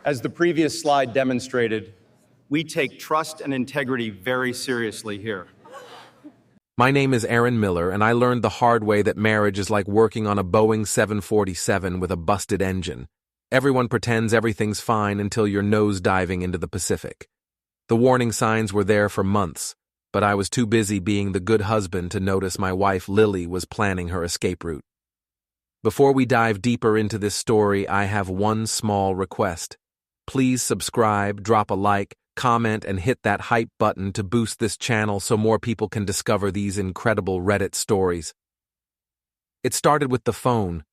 As the previous slide demonstrated, we take trust and integrity very seriously here. My name is Aaron Miller, and I learned the hard way that marriage is like working on a Boeing 747 with a busted engine. Everyone pretends everything's fine until you're nose diving into the Pacific. The warning signs were there for months, but I was too busy being the good husband to notice my wife Lily was planning her escape route. Before we dive deeper into this story, I have one small request. Please subscribe, drop a like, comment, and hit that hype button to boost this channel so more people can discover these incredible Reddit stories. It started with the phone.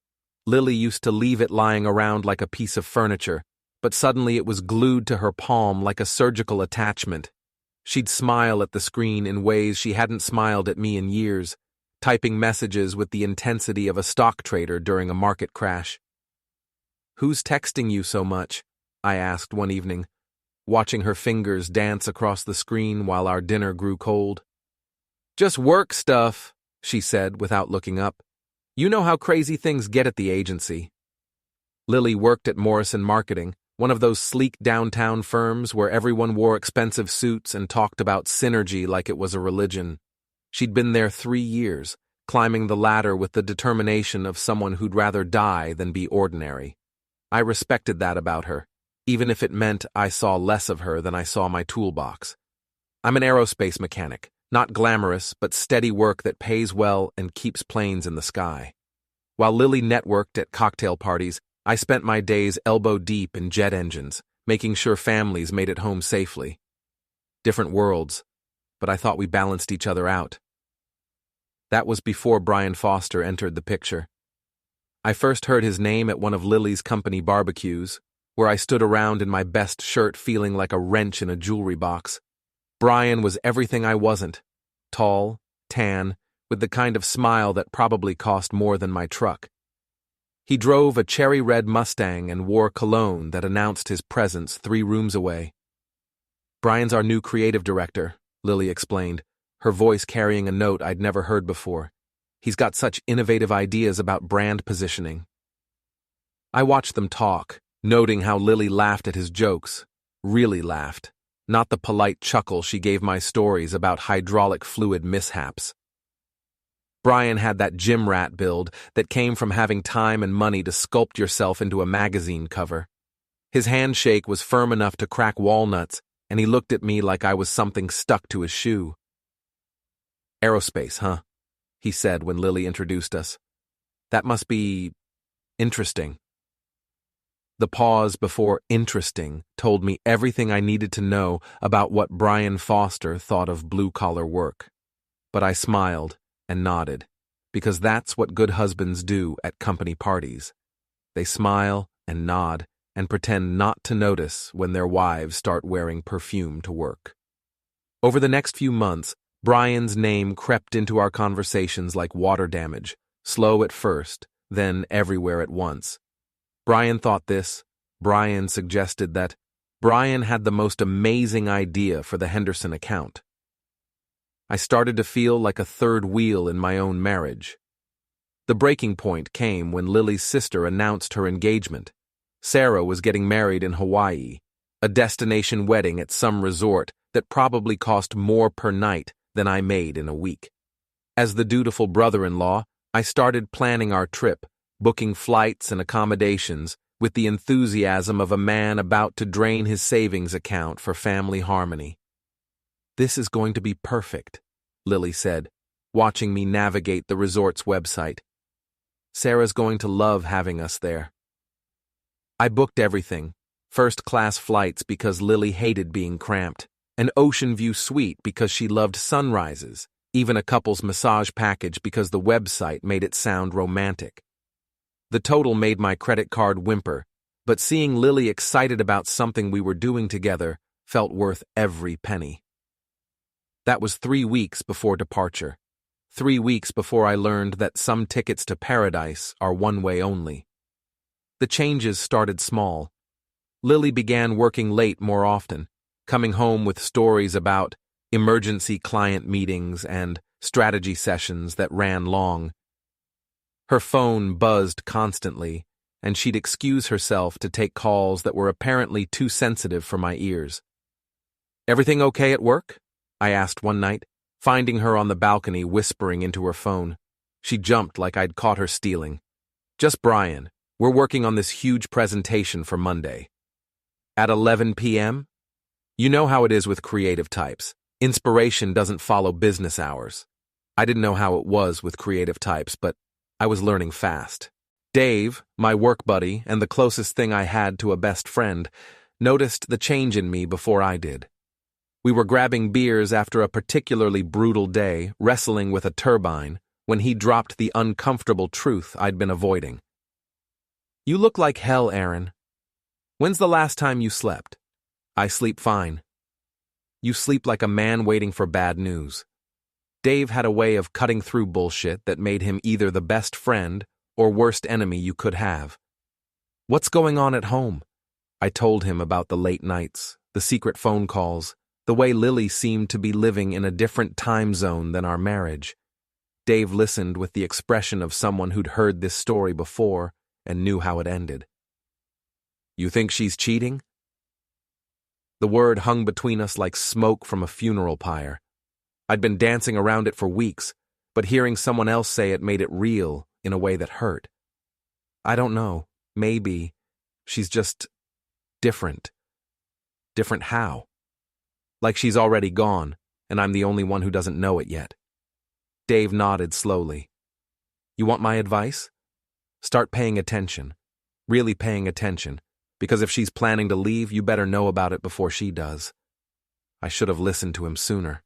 Lily used to leave it lying around like a piece of furniture, but suddenly it was glued to her palm like a surgical attachment. She'd smile at the screen in ways she hadn't smiled at me in years, typing messages with the intensity of a stock trader during a market crash. "Who's texting you so much?" I asked one evening, watching her fingers dance across the screen while our dinner grew cold. "Just work stuff," she said without looking up. "You know how crazy things get at the agency." Lily worked at Morrison Marketing, one of those sleek downtown firms where everyone wore expensive suits and talked about synergy like it was a religion. She'd been there 3 years, climbing the ladder with the determination of someone who'd rather die than be ordinary. I respected that about her, even if it meant I saw less of her than I saw my toolbox. I'm an aerospace mechanic, not glamorous, but steady work that pays well and keeps planes in the sky. While Lily networked at cocktail parties, I spent my days elbow deep in jet engines, making sure families made it home safely. Different worlds, but I thought we balanced each other out. That was before Brian Foster entered the picture. I first heard his name at one of Lily's company barbecues, where I stood around in my best shirt feeling like a wrench in a jewelry box. Brian was everything I wasn't. Tall, tan, with the kind of smile that probably cost more than my truck. He drove a cherry red Mustang and wore cologne that announced his presence 3 rooms away. "Brian's our new creative director," Lily explained, her voice carrying a note I'd never heard before. "He's got such innovative ideas about brand positioning." I watched them talk, noting how Lily laughed at his jokes. Really laughed, not the polite chuckle she gave my stories about hydraulic fluid mishaps. Brian had that gym rat build that came from having time and money to sculpt yourself into a magazine cover. His handshake was firm enough to crack walnuts, and he looked at me like I was something stuck to his shoe. "Aerospace, huh?" he said when Lily introduced us. "That must be interesting." The pause before interesting told me everything I needed to know about what Brian Foster thought of blue-collar work. But I smiled and nodded, because that's what good husbands do at company parties. They smile and nod and pretend not to notice when their wives start wearing perfume to work. Over the next few months, Brian's name crept into our conversations like water damage, slow at first, then everywhere at once. Brian thought this, Brian suggested that, Brian had the most amazing idea for the Henderson account. I started to feel like a third wheel in my own marriage. The breaking point came when Lily's sister announced her engagement. Sarah was getting married in Hawaii, a destination wedding at some resort that probably cost more per night than I made in a week. As the dutiful brother-in-law, I started planning our trip, booking flights and accommodations with the enthusiasm of a man about to drain his savings account for family harmony. "This is going to be perfect," Lily said, watching me navigate the resort's website. "Sarah's going to love having us there." I booked everything, first-class flights because Lily hated being cramped, an ocean view suite because she loved sunrises, even a couple's massage package because the website made it sound romantic. The total made my credit card whimper, but seeing Lily excited about something we were doing together felt worth every penny. That was 3 weeks before departure. 3 weeks before I learned that some tickets to paradise are one-way only. The changes started small. Lily began working late more often, coming home with stories about emergency client meetings and strategy sessions that ran long. Her phone buzzed constantly, and she'd excuse herself to take calls that were apparently too sensitive for my ears. "Everything okay at work?" I asked one night, finding her on the balcony whispering into her phone. She jumped like I'd caught her stealing. "Just Brian. We're working on this huge presentation for Monday." "At 11 p.m.? You know how it is with creative types. Inspiration doesn't follow business hours." I didn't know how it was with creative types, but I was learning fast. Dave, my work buddy and the closest thing I had to a best friend, noticed the change in me before I did. We were grabbing beers after a particularly brutal day, wrestling with a turbine, when he dropped the uncomfortable truth I'd been avoiding. "You look like hell, Aaron. When's the last time you slept?" "I sleep fine." "You sleep like a man waiting for bad news." Dave had a way of cutting through bullshit that made him either the best friend or worst enemy you could have. "What's going on at home?" I told him about the late nights, the secret phone calls, the way Lily seemed to be living in a different time zone than our marriage. Dave listened with the expression of someone who'd heard this story before and knew how it ended. "You think she's cheating?" The word hung between us like smoke from a funeral pyre. I'd been dancing around it for weeks, but hearing someone else say it made it real in a way that hurt. "I don't know. Maybe. She's just different." "Different how?" "Like she's already gone, and I'm the only one who doesn't know it yet." Dave nodded slowly. "You want my advice? Start paying attention. Really paying attention, because if she's planning to leave, you better know about it before she does." I should have listened to him sooner.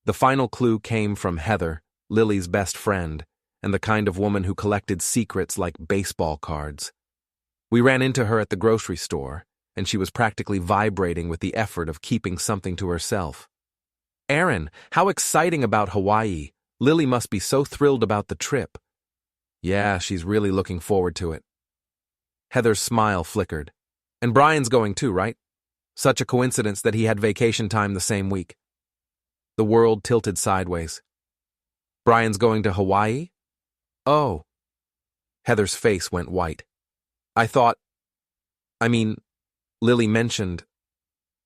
The final clue came from Heather, Lily's best friend, and the kind of woman who collected secrets like baseball cards. We ran into her at the grocery store, and she was practically vibrating with the effort of keeping something to herself. "Aaron, how exciting about Hawaii. Lily must be so thrilled about the trip." "Yeah, she's really looking forward to it." Heather's smile flickered. "And Brian's going too, right? Such a coincidence that he had vacation time the same week." The world tilted sideways. "Brian's going to Hawaii?" "Oh." Heather's face went white. Lily mentioned.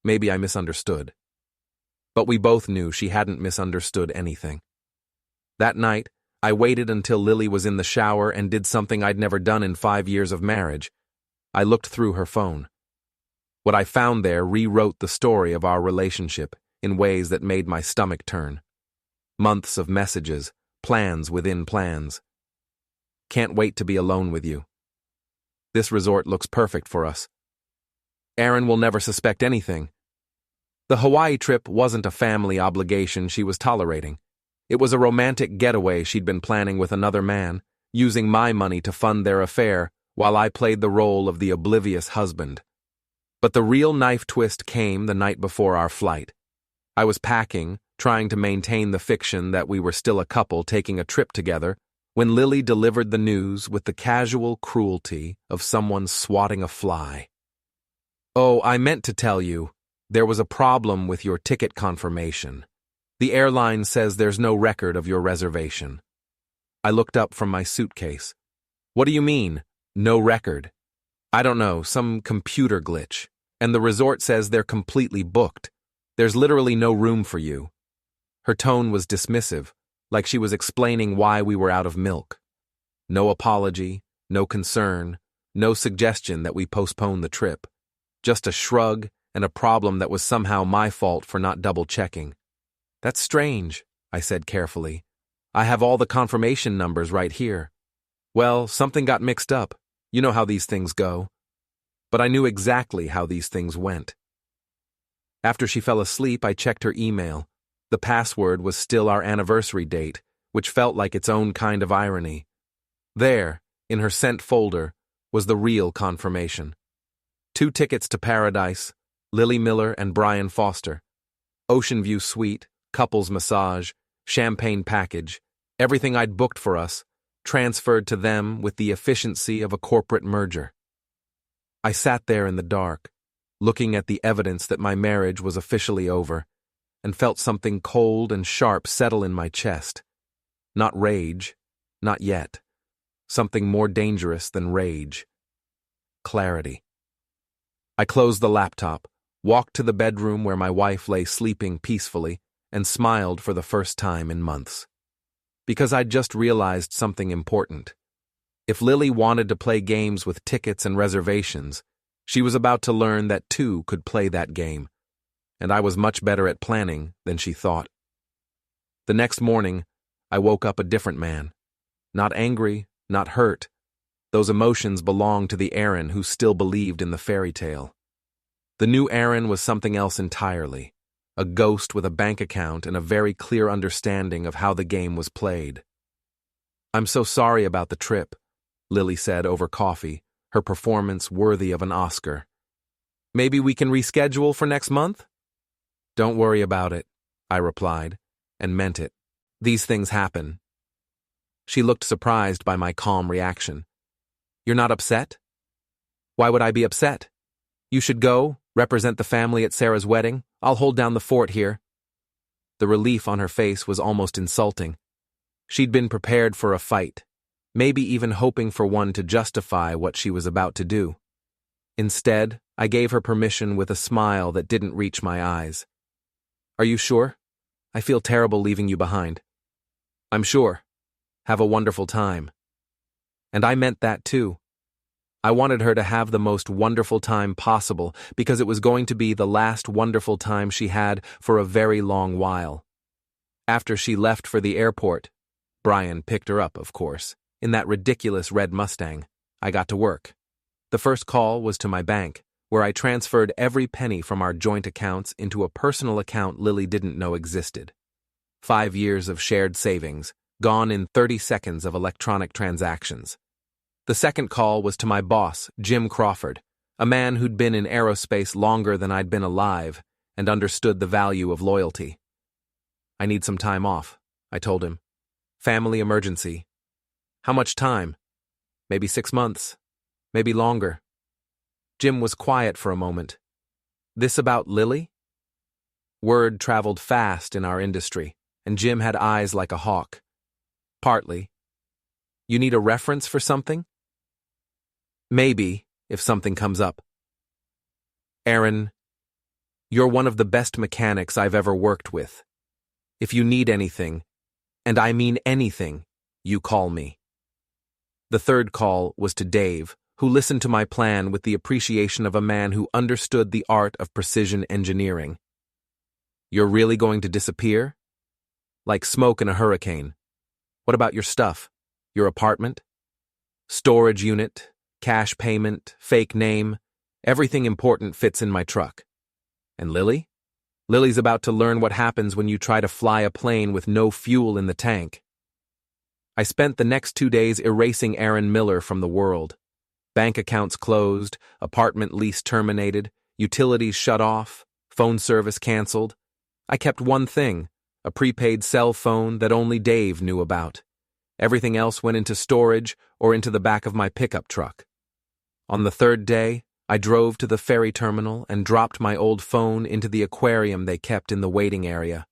Maybe I misunderstood. But we both knew she hadn't misunderstood anything. That night, I waited until Lily was in the shower and did something I'd never done in 5 years of marriage. I looked through her phone. What I found there rewrote the story of our relationship in ways that made my stomach turn. Months of messages, plans within plans. "Can't wait to be alone with you. This resort looks perfect for us. Aaron will never suspect anything." The Hawaii trip wasn't a family obligation she was tolerating. It was a romantic getaway she'd been planning with another man, using my money to fund their affair while I played the role of the oblivious husband. But the real knife twist came the night before our flight. I was packing, trying to maintain the fiction that we were still a couple taking a trip together, when Lily delivered the news with the casual cruelty of someone swatting a fly. "Oh, I meant to tell you, there was a problem with your ticket confirmation. The airline says there's no record of your reservation." I looked up from my suitcase. "What do you mean, no record?" "I don't know, some computer glitch. And the resort says they're completely booked. There's literally no room for you." Her tone was dismissive, like she was explaining why we were out of milk. No apology, no concern, no suggestion that we postpone the trip. Just a shrug and a problem that was somehow my fault for not double-checking. "That's strange," I said carefully. "I have all the confirmation numbers right here." "Well, something got mixed up. You know how these things go." But I knew exactly how these things went. After she fell asleep, I checked her email. The password was still our anniversary date, which felt like its own kind of irony. There, in her sent folder, was the real confirmation. 2 tickets to Paradise, Lily Miller and Brian Foster. Ocean View Suite, couples massage, champagne package, everything I'd booked for us, transferred to them with the efficiency of a corporate merger. I sat there in the dark, looking at the evidence that my marriage was officially over, and felt something cold and sharp settle in my chest. Not rage, not yet. something more dangerous than rage. Clarity. I closed the laptop, walked to the bedroom where my wife lay sleeping peacefully, and smiled for the first time in months. Because I'd just realized something important. If Lily wanted to play games with tickets and reservations, she was about to learn that two could play that game, and I was much better at planning than she thought. The next morning, I woke up a different man. Not angry, not hurt. Those emotions belonged to the Aaron who still believed in the fairy tale. The new Aaron was something else entirely, a ghost with a bank account and a very clear understanding of how the game was played. "I'm so sorry about the trip," Lily said over coffee, her performance worthy of an Oscar. "Maybe we can reschedule for next month?" "Don't worry about it," I replied, and meant it. These things happen. She looked surprised by my calm reaction. "You're not upset?" "Why would I be upset? You should go, represent the family at Sarah's wedding. I'll hold down the fort here." The relief on her face was almost insulting. She'd been prepared for a fight, maybe even hoping for one to justify what she was about to do. Instead, I gave her permission with a smile that didn't reach my eyes. "Are you sure? I feel terrible leaving you behind." "I'm sure. Have a wonderful time." And I meant that too. I wanted her to have the most wonderful time possible because it was going to be the last wonderful time she had for a very long while. After she left for the airport, Brian picked her up, of course, in that ridiculous red Mustang. I got to work. The first call was to my bank, where I transferred every penny from our joint accounts into a personal account Lily didn't know existed. 5 years of shared savings, gone in 30 seconds of electronic transactions. The second call was to my boss, Jim Crawford, a man who'd been in aerospace longer than I'd been alive and understood the value of loyalty. "I need some time off," I told him. "Family emergency." "How much time?" "Maybe 6 months. Maybe longer." Jim was quiet for a moment. "This about Lily?" Word traveled fast in our industry, and Jim had eyes like a hawk. "Partly." "You need a reference for something?" "Maybe, if something comes up." "Aaron, you're one of the best mechanics I've ever worked with. If you need anything, and I mean anything, you call me." The third call was to Dave, who listened to my plan with the appreciation of a man who understood the art of precision engineering. "You're really going to disappear? Like smoke in a hurricane. What about your stuff? Your apartment? Storage unit, cash payment, fake name, everything important fits in my truck. And Lily? Lily's about to learn what happens when you try to fly a plane with no fuel in the tank." I spent the next 2 days erasing Aaron Miller from the world. Bank accounts closed, apartment lease terminated, utilities shut off, phone service canceled. I kept one thing, a prepaid cell phone that only Dave knew about. Everything else went into storage or into the back of my pickup truck. On the third day, I drove to the ferry terminal and dropped my old phone into the aquarium they kept in the waiting area.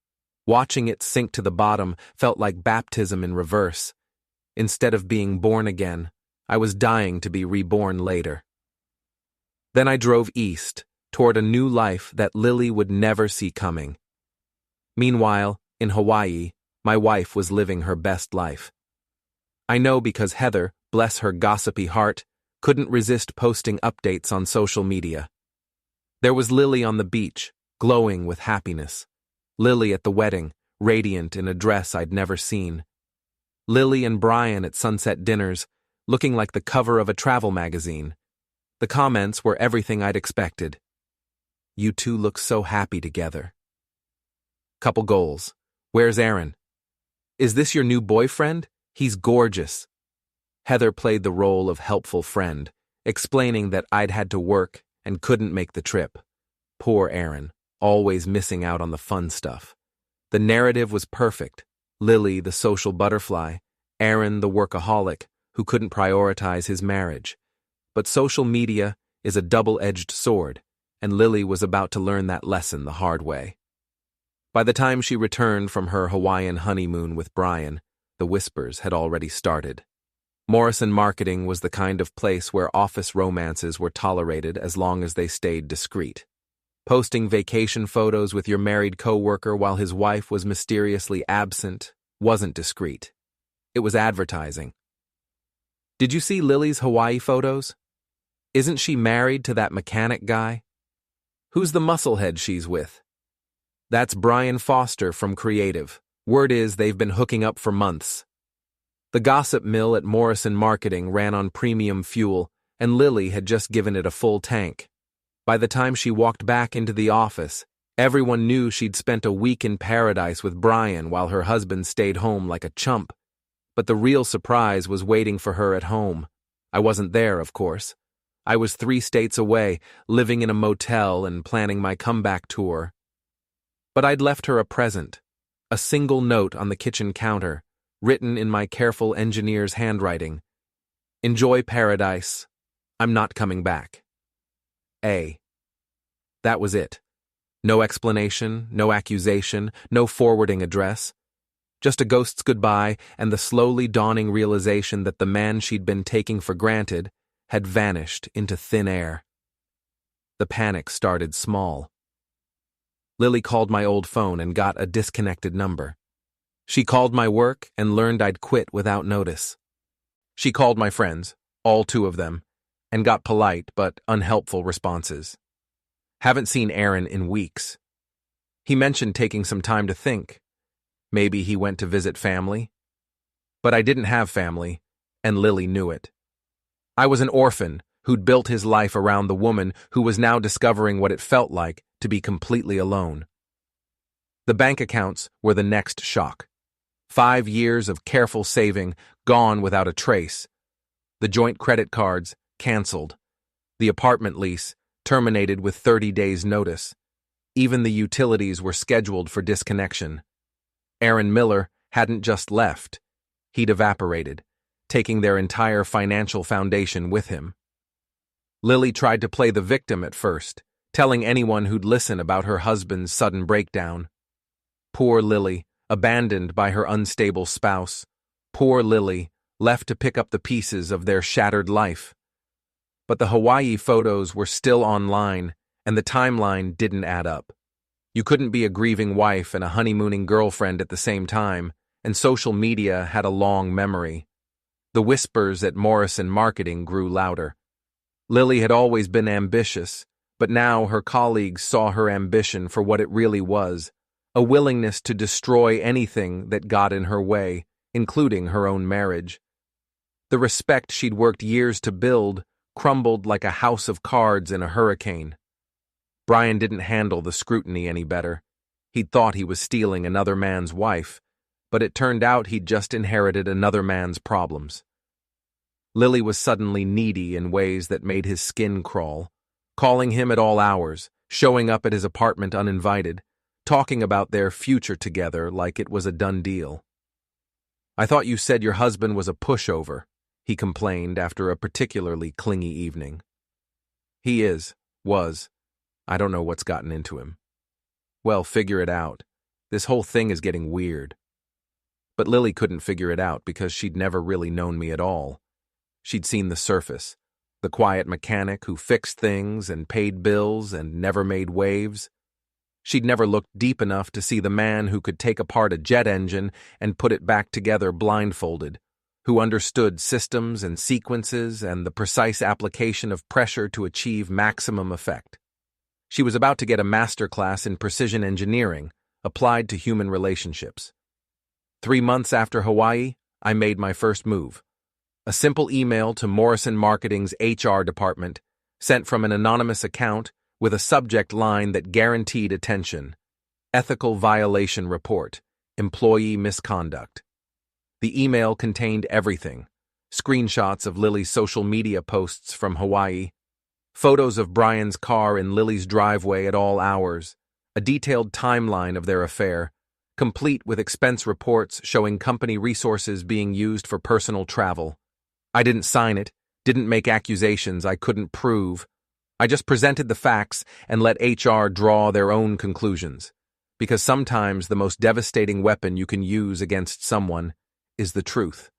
Watching it sink to the bottom felt like baptism in reverse. Instead of being born again, I was dying to be reborn later. Then I drove east, toward a new life that Lily would never see coming. Meanwhile, in Hawaii, my wife was living her best life. I know because Heather, bless her gossipy heart, couldn't resist posting updates on social media. There was Lily on the beach, glowing with happiness. Lily at the wedding, radiant in a dress I'd never seen. Lily and Brian at sunset dinners, looking like the cover of a travel magazine. The comments were everything I'd expected. "You two look so happy together." Couple goals. "Where's Aaron?" "Is this your new boyfriend? He's gorgeous." Heather played the role of helpful friend, explaining that I'd had to work and couldn't make the trip. Poor Aaron, always missing out on the fun stuff. The narrative was perfect. Lily, the social butterfly, Aaron, the workaholic, who couldn't prioritize his marriage. But social media is a double-edged sword, and Lily was about to learn that lesson the hard way. By the time she returned from her Hawaiian honeymoon with Brian, the whispers had already started. Morrison Marketing was the kind of place where office romances were tolerated as long as they stayed discreet. Posting vacation photos with your married coworker while his wife was mysteriously absent wasn't discreet. It was advertising. Did you see Lily's Hawaii photos? Isn't she married to that mechanic guy? Who's the musclehead she's with? That's Brian Foster from Creative. Word is they've been hooking up for months. The gossip mill at Morrison Marketing ran on premium fuel, and Lily had just given it a full tank. By the time she walked back into the office, everyone knew she'd spent a week in paradise with Brian while her husband stayed home like a chump. But the real surprise was waiting for her at home. I wasn't there, of course. I was 3 states away, living in a motel and planning my comeback tour. But I'd left her a present, a single note on the kitchen counter, written in my careful engineer's handwriting. Enjoy paradise. I'm not coming back. A. That was it. No explanation, no accusation, no forwarding address. Just a ghost's goodbye and the slowly dawning realization that the man she'd been taking for granted had vanished into thin air. The panic started small. Lily called my old phone and got a disconnected number. She called my work and learned I'd quit without notice. She called my friends, all 2 of them, and got polite but unhelpful responses. Haven't seen Aaron in weeks. He mentioned taking some time to think. Maybe he went to visit family. But I didn't have family, and Lily knew it. I was an orphan who'd built his life around the woman who was now discovering what it felt like to be completely alone. The bank accounts were the next shock. 5 years of careful saving gone without a trace. The joint credit cards canceled. The apartment lease terminated with 30 days' notice. Even the utilities were scheduled for disconnection. Aaron Miller hadn't just left. He'd evaporated, taking their entire financial foundation with him. Lily tried to play the victim at first, telling anyone who'd listen about her husband's sudden breakdown. Poor Lily, abandoned by her unstable spouse. Poor Lily, left to pick up the pieces of their shattered life. But the Hawaii photos were still online, and the timeline didn't add up. You couldn't be a grieving wife and a honeymooning girlfriend at the same time, and social media had a long memory. The whispers at Morrison Marketing grew louder. Lily had always been ambitious, but now her colleagues saw her ambition for what it really was, a willingness to destroy anything that got in her way, including her own marriage. The respect she'd worked years to build crumbled like a house of cards in a hurricane. Brian didn't handle the scrutiny any better. He'd thought he was stealing another man's wife, but it turned out he'd just inherited another man's problems. Lily was suddenly needy in ways that made his skin crawl, calling him at all hours, showing up at his apartment uninvited, talking about their future together like it was a done deal. I thought you said your husband was a pushover, he complained after a particularly clingy evening. He was. I don't know what's gotten into him. Well, figure it out. This whole thing is getting weird. But Lily couldn't figure it out because she'd never really known me at all. She'd seen the surface, the quiet mechanic who fixed things and paid bills and never made waves. She'd never looked deep enough to see the man who could take apart a jet engine and put it back together blindfolded, who understood systems and sequences and the precise application of pressure to achieve maximum effect. She was about to get a master class in precision engineering, applied to human relationships. 3 months after Hawaii, I made my first move. A simple email to Morrison Marketing's HR department, sent from an anonymous account with a subject line that guaranteed attention. Ethical violation report. Employee misconduct. The email contained everything. Screenshots of Lily's social media posts from Hawaii, photos of Brian's car in Lily's driveway at all hours, a detailed timeline of their affair, complete with expense reports showing company resources being used for personal travel. I didn't sign it, didn't make accusations I couldn't prove. I just presented the facts and let HR draw their own conclusions, because sometimes the most devastating weapon you can use against someone is the truth.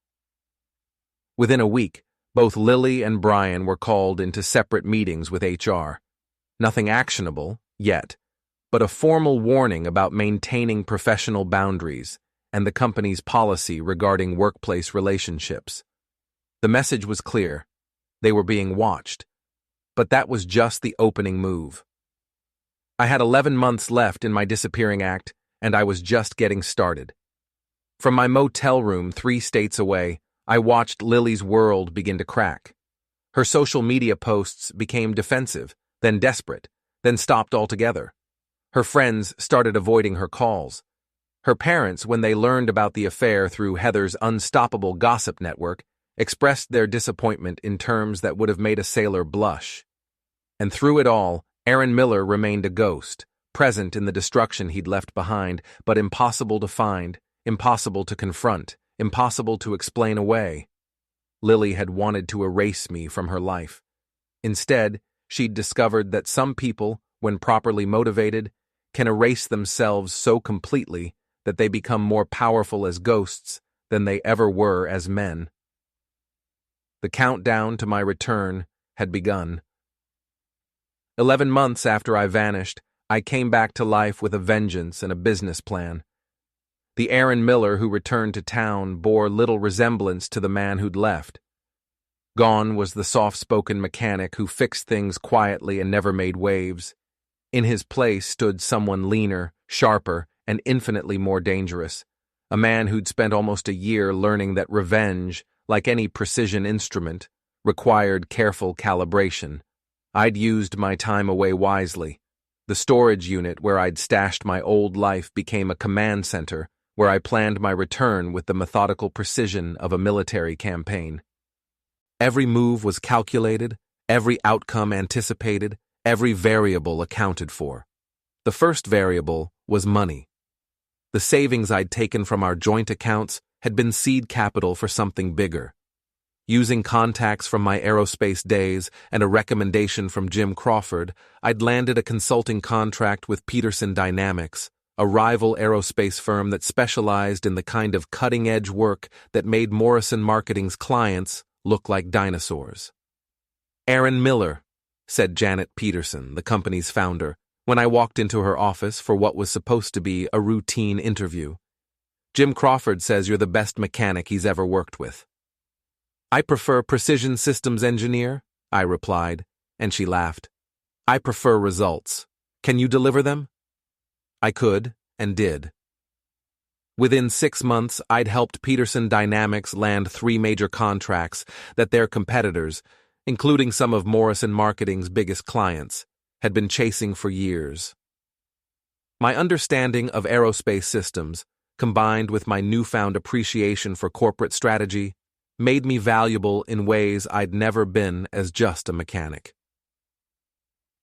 Within a week, both Lily and Brian were called into separate meetings with HR. Nothing actionable, yet, but a formal warning about maintaining professional boundaries and the company's policy regarding workplace relationships. The message was clear. They were being watched. But that was just the opening move. I had 11 months left in my disappearing act, and I was just getting started. From my motel room 3 states away, I watched Lily's world begin to crack. Her social media posts became defensive, then desperate, then stopped altogether. Her friends started avoiding her calls. Her parents, when they learned about the affair through Heather's unstoppable gossip network, expressed their disappointment in terms that would have made a sailor blush. And through it all, Aaron Miller remained a ghost, present in the destruction he'd left behind, but impossible to find, impossible to confront, impossible to explain away. Lily had wanted to erase me from her life. Instead, she'd discovered that some people, when properly motivated, can erase themselves so completely that they become more powerful as ghosts than they ever were as men. The countdown to my return had begun. 11 months after I vanished, I came back to life with a vengeance and a business plan. The Aaron Miller who returned to town bore little resemblance to the man who'd left. Gone was the soft-spoken mechanic who fixed things quietly and never made waves. In his place stood someone leaner, sharper, and infinitely more dangerous, a man who'd spent almost a year learning that revenge, like any precision instrument, required careful calibration. I'd used my time away wisely. The storage unit where I'd stashed my old life became a command center where I planned my return with the methodical precision of a military campaign. Every move was calculated, every outcome anticipated, every variable accounted for. The first variable was money. The savings I'd taken from our joint accounts had been seed capital for something bigger. Using contacts from my aerospace days and a recommendation from Jim Crawford, I'd landed a consulting contract with Peterson Dynamics, a rival aerospace firm that specialized in the kind of cutting-edge work that made Morrison Marketing's clients look like dinosaurs. "Aaron Miller," said Janet Peterson, the company's founder, when I walked into her office for what was supposed to be a routine interview. "Jim Crawford says you're the best mechanic he's ever worked with." "I prefer precision systems engineer," I replied, and she laughed. "I prefer results. Can you deliver them?" I could, and did. Within 6 months, I'd helped Peterson Dynamics land 3 major contracts that their competitors, including some of Morrison Marketing's biggest clients, had been chasing for years. My understanding of aerospace systems, combined with my newfound appreciation for corporate strategy, made me valuable in ways I'd never been as just a mechanic.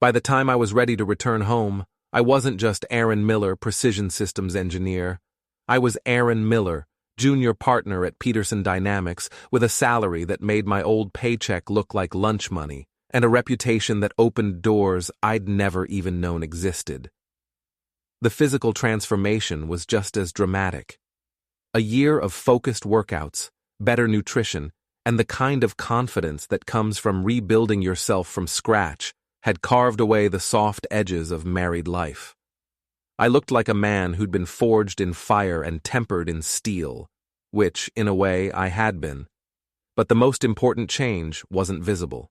By the time I was ready to return home, I wasn't just Aaron Miller, precision systems engineer. I was Aaron Miller, junior partner at Peterson Dynamics, with a salary that made my old paycheck look like lunch money, and a reputation that opened doors I'd never even known existed. The physical transformation was just as dramatic. A year of focused workouts, better nutrition, and the kind of confidence that comes from rebuilding yourself from scratch had carved away the soft edges of married life. I looked like a man who'd been forged in fire and tempered in steel, which, in a way, I had been. But the most important change wasn't visible.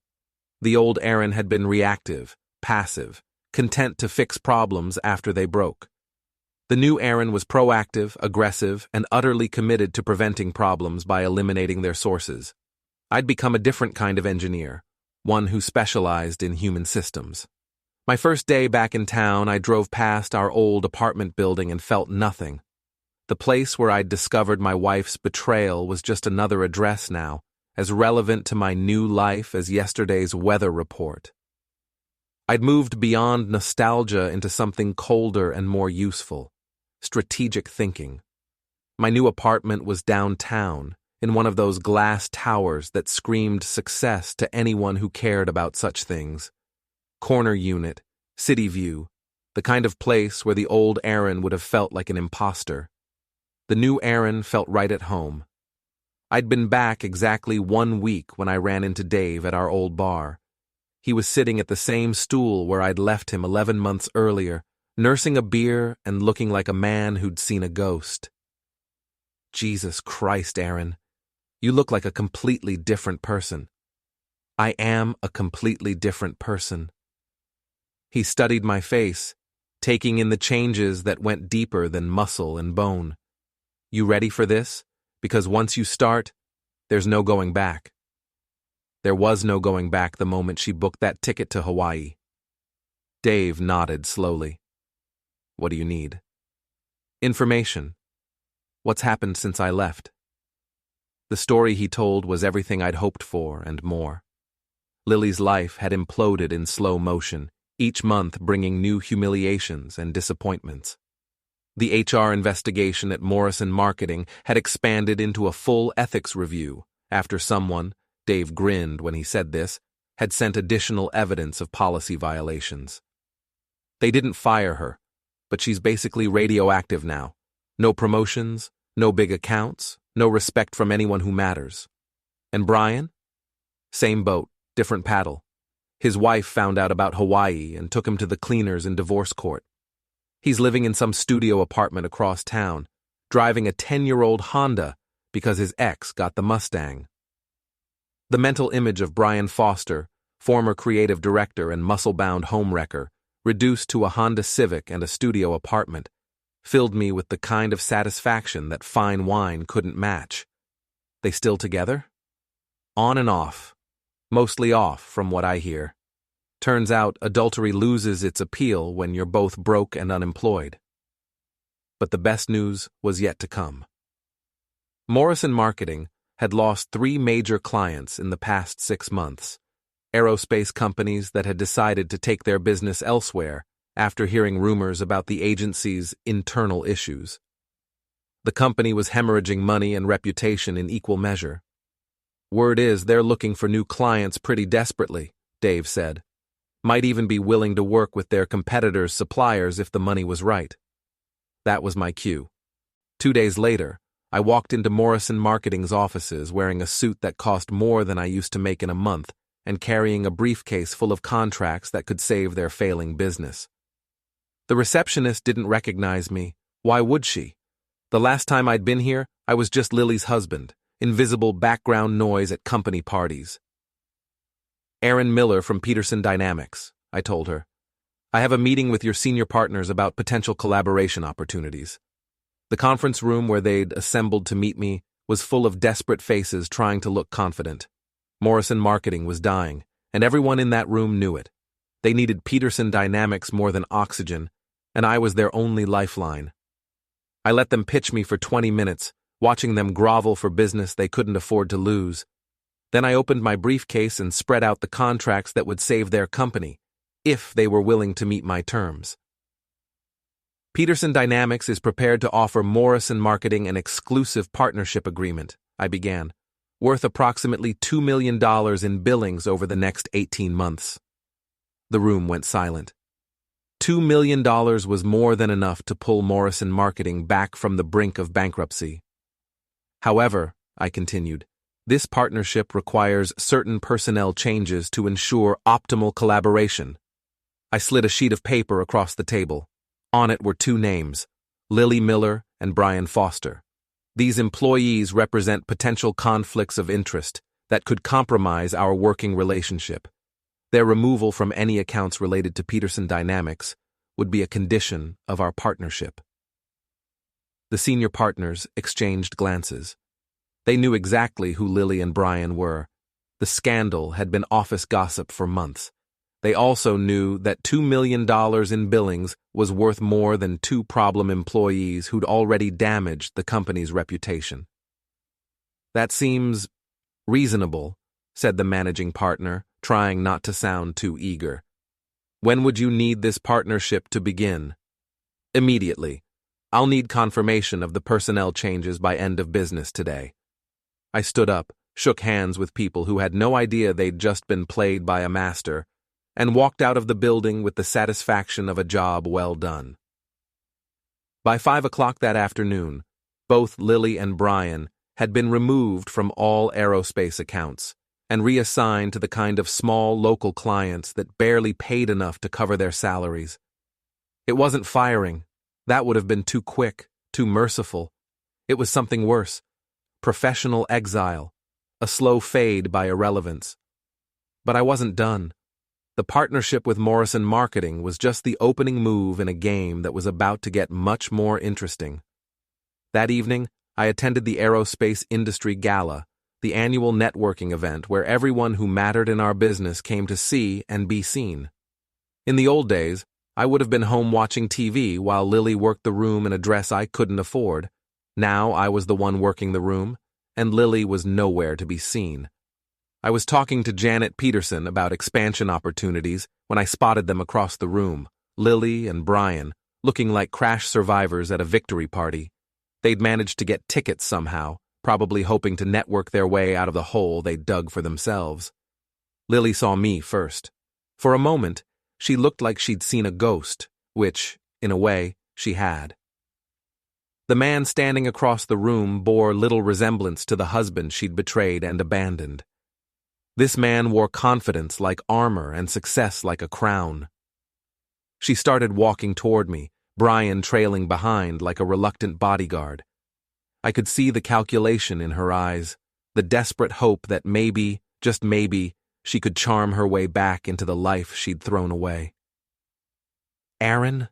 The old Aaron had been reactive, passive, content to fix problems after they broke. The new Aaron was proactive, aggressive, and utterly committed to preventing problems by eliminating their sources. I'd become a different kind of engineer, one who specialized in human systems. My first day back in town, I drove past our old apartment building and felt nothing. The place where I'd discovered my wife's betrayal was just another address now, as relevant to my new life as yesterday's weather report. I'd moved beyond nostalgia into something colder and more useful: strategic thinking. My new apartment was downtown, in one of those glass towers that screamed success to anyone who cared about such things. Corner unit, city view, the kind of place where the old Aaron would have felt like an imposter. The new Aaron felt right at home. I'd been back exactly 1 week when I ran into Dave at our old bar. He was sitting at the same stool where I'd left him 11 months earlier, nursing a beer and looking like a man who'd seen a ghost. Jesus Christ, Aaron. You look like a completely different person. I am a completely different person. He studied my face, taking in the changes that went deeper than muscle and bone. You ready for this? Because once you start, there's no going back. There was no going back the moment she booked that ticket to Hawaii. Dave nodded slowly. What do you need? Information. What's happened since I left? The story he told was everything I'd hoped for and more. Lily's life had imploded in slow motion, each month bringing new humiliations and disappointments. The HR investigation at Morrison Marketing had expanded into a full ethics review after someone, Dave grinned when he said this, had sent additional evidence of policy violations. They didn't fire her, but she's basically radioactive now. No promotions, no big accounts, no respect from anyone who matters. And Brian? Same boat, different paddle. His wife found out about Hawaii and took him to the cleaners in divorce court. He's living in some studio apartment across town, driving a 10-year-old Honda because his ex got the Mustang. The mental image of Brian Foster, former creative director and muscle-bound homewrecker, reduced to a Honda Civic and a studio apartment, filled me with the kind of satisfaction that fine wine couldn't match. They still together? On and off. Mostly off, from what I hear. Turns out adultery loses its appeal when you're both broke and unemployed. But the best news was yet to come. Morrison Marketing had lost 3 major clients in the past 6 months, aerospace companies that had decided to take their business elsewhere after hearing rumors about the agency's internal issues. The company was hemorrhaging money and reputation in equal measure. Word is they're looking for new clients pretty desperately, Dave said. Might even be willing to work with their competitors' suppliers if the money was right. That was my cue. 2 days later, I walked into Morrison Marketing's offices wearing a suit that cost more than I used to make in a month and carrying a briefcase full of contracts that could save their failing business. The receptionist didn't recognize me. Why would she? The last time I'd been here, I was just Lily's husband, invisible background noise at company parties. Aaron Miller from Peterson Dynamics, I told her. I have a meeting with your senior partners about potential collaboration opportunities. The conference room where they'd assembled to meet me was full of desperate faces trying to look confident. Morrison Marketing was dying, and everyone in that room knew it. They needed Peterson Dynamics more than oxygen, and I was their only lifeline. I let them pitch me for 20 minutes, watching them grovel for business they couldn't afford to lose. Then I opened my briefcase and spread out the contracts that would save their company, if they were willing to meet my terms. Peterson Dynamics is prepared to offer Morrison Marketing an exclusive partnership agreement, I began, worth approximately $2 million in billings over the next 18 months. The room went silent. $2 million was more than enough to pull Morrison Marketing back from the brink of bankruptcy. However, I continued, this partnership requires certain personnel changes to ensure optimal collaboration. I slid a sheet of paper across the table. On it were 2 names, Lily Miller and Brian Foster. These employees represent potential conflicts of interest that could compromise our working relationship. Their removal from any accounts related to Peterson Dynamics would be a condition of our partnership. The senior partners exchanged glances. They knew exactly who Lily and Brian were. The scandal had been office gossip for months. They also knew that $2 million in billings was worth more than 2 problem employees who'd already damaged the company's reputation. That seems reasonable, said the managing partner, trying not to sound too eager. When would you need this partnership to begin? Immediately. I'll need confirmation of the personnel changes by end of business today. I stood up, shook hands with people who had no idea they'd just been played by a master, and walked out of the building with the satisfaction of a job well done. By 5 o'clock that afternoon, both Lily and Brian had been removed from all aerospace accounts and reassigned to the kind of small local clients that barely paid enough to cover their salaries. It wasn't firing. That would have been too quick, too merciful. It was something worse: professional exile, a slow fade by irrelevance. But I wasn't done. The partnership with Morrison Marketing was just the opening move in a game that was about to get much more interesting. That evening, I attended the Aerospace Industry Gala, the annual networking event where everyone who mattered in our business came to see and be seen. In the old days, I would have been home watching TV while Lily worked the room in a dress I couldn't afford. Now I was the one working the room, and Lily was nowhere to be seen. I was talking to Janet Peterson about expansion opportunities when I spotted them across the room, Lily and Brian, looking like crash survivors at a victory party. They'd managed to get tickets somehow, probably hoping to network their way out of the hole they'd dug for themselves. Lily saw me first. For a moment, she looked like she'd seen a ghost, which, in a way, she had. The man standing across the room bore little resemblance to the husband she'd betrayed and abandoned. This man wore confidence like armor and success like a crown. She started walking toward me, Brian trailing behind like a reluctant bodyguard. I could see the calculation in her eyes, the desperate hope that maybe, just maybe, she could charm her way back into the life she'd thrown away. "Aaron?"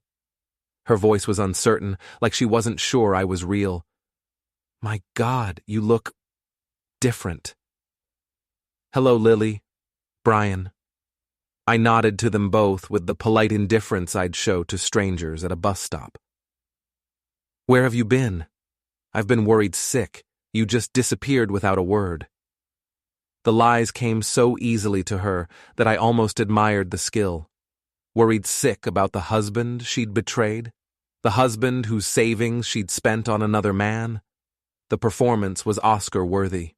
Her voice was uncertain, like she wasn't sure I was real. "My God, you look different." "Hello, Lily." "Brian." I nodded to them both with the polite indifference I'd show to strangers at a bus stop. "Where have you been? I've been worried sick. You just disappeared without a word." The lies came so easily to her that I almost admired the skill. Worried sick about the husband she'd betrayed? The husband whose savings she'd spent on another man? The performance was Oscar-worthy.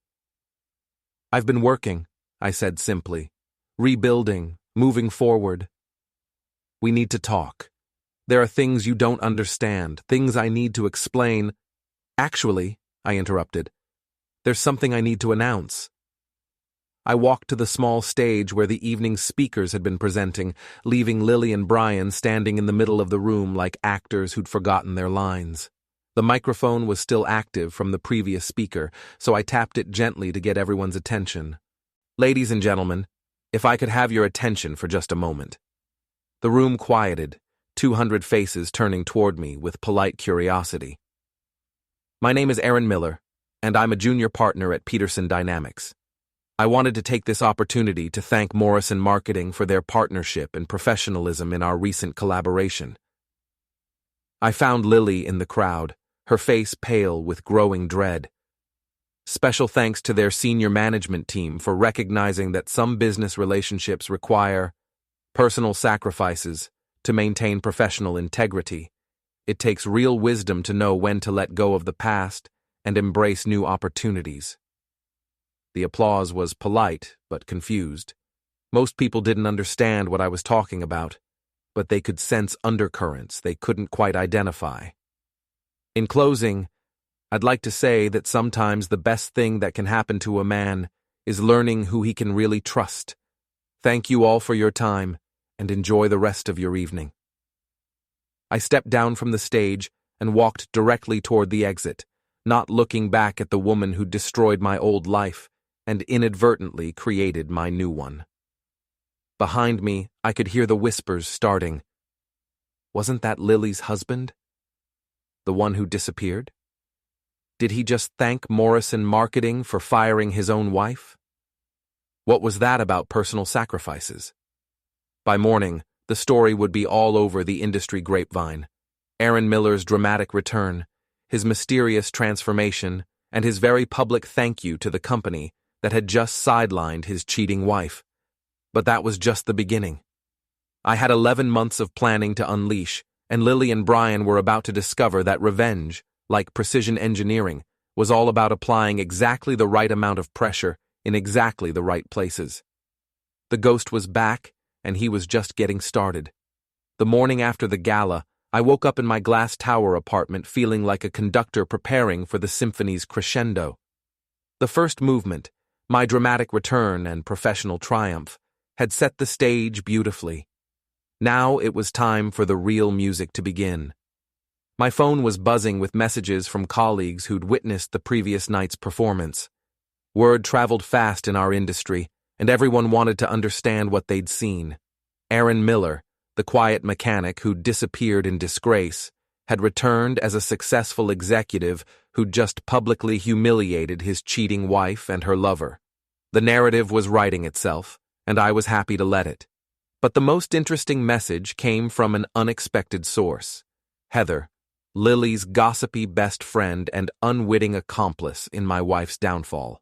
"I've been working," I said simply. "Rebuilding, moving forward." "We need to talk. There are things you don't understand, things I need to explain." "Actually," I interrupted, "there's something I need to announce." I walked to the small stage where the evening's speakers had been presenting, leaving Lily and Brian standing in the middle of the room like actors who'd forgotten their lines. The microphone was still active from the previous speaker, so I tapped it gently to get everyone's attention. "Ladies and gentlemen, if I could have your attention for just a moment." The room quieted, 200 faces turning toward me with polite curiosity. "My name is Aaron Miller, and I'm a junior partner at Peterson Dynamics. I wanted to take this opportunity to thank Morrison Marketing for their partnership and professionalism in our recent collaboration." I found Lily in the crowd, her face pale with growing dread. "Special thanks to their senior management team for recognizing that some business relationships require personal sacrifices to maintain professional integrity. It takes real wisdom to know when to let go of the past and embrace new opportunities." The applause was polite but confused. Most people didn't understand what I was talking about, but they could sense undercurrents they couldn't quite identify. In closing, I'd like to say that sometimes the best thing that can happen to a man is learning who he can really trust. Thank you all for your time, and enjoy the rest of your evening. I stepped down from the stage and walked directly toward the exit, not looking back at the woman who destroyed my old life and inadvertently created my new one. Behind me, I could hear the whispers starting. Wasn't that Lily's husband? The one who disappeared? Did he just thank Morrison Marketing for firing his own wife? What was that about personal sacrifices? By morning, the story would be all over the industry grapevine. Aaron Miller's dramatic return, his mysterious transformation, and his very public thank you to the company that had just sidelined his cheating wife. But that was just the beginning. I had 11 months of planning to unleash, and Lily and Brian were about to discover that revenge, like precision engineering, was all about applying exactly the right amount of pressure in exactly the right places. The ghost was back, and he was just getting started. The morning after the gala, I woke up in my glass tower apartment feeling like a conductor preparing for the symphony's crescendo. The first movement, my dramatic return and professional triumph, had set the stage beautifully. Now it was time for the real music to begin. My phone was buzzing with messages from colleagues who'd witnessed the previous night's performance. Word traveled fast in our industry, and everyone wanted to understand what they'd seen. Aaron Miller, the quiet mechanic who'd disappeared in disgrace, had returned as a successful executive who'd just publicly humiliated his cheating wife and her lover. The narrative was writing itself, and I was happy to let it. But the most interesting message came from an unexpected source. Heather, Lily's gossipy best friend and unwitting accomplice in my wife's downfall.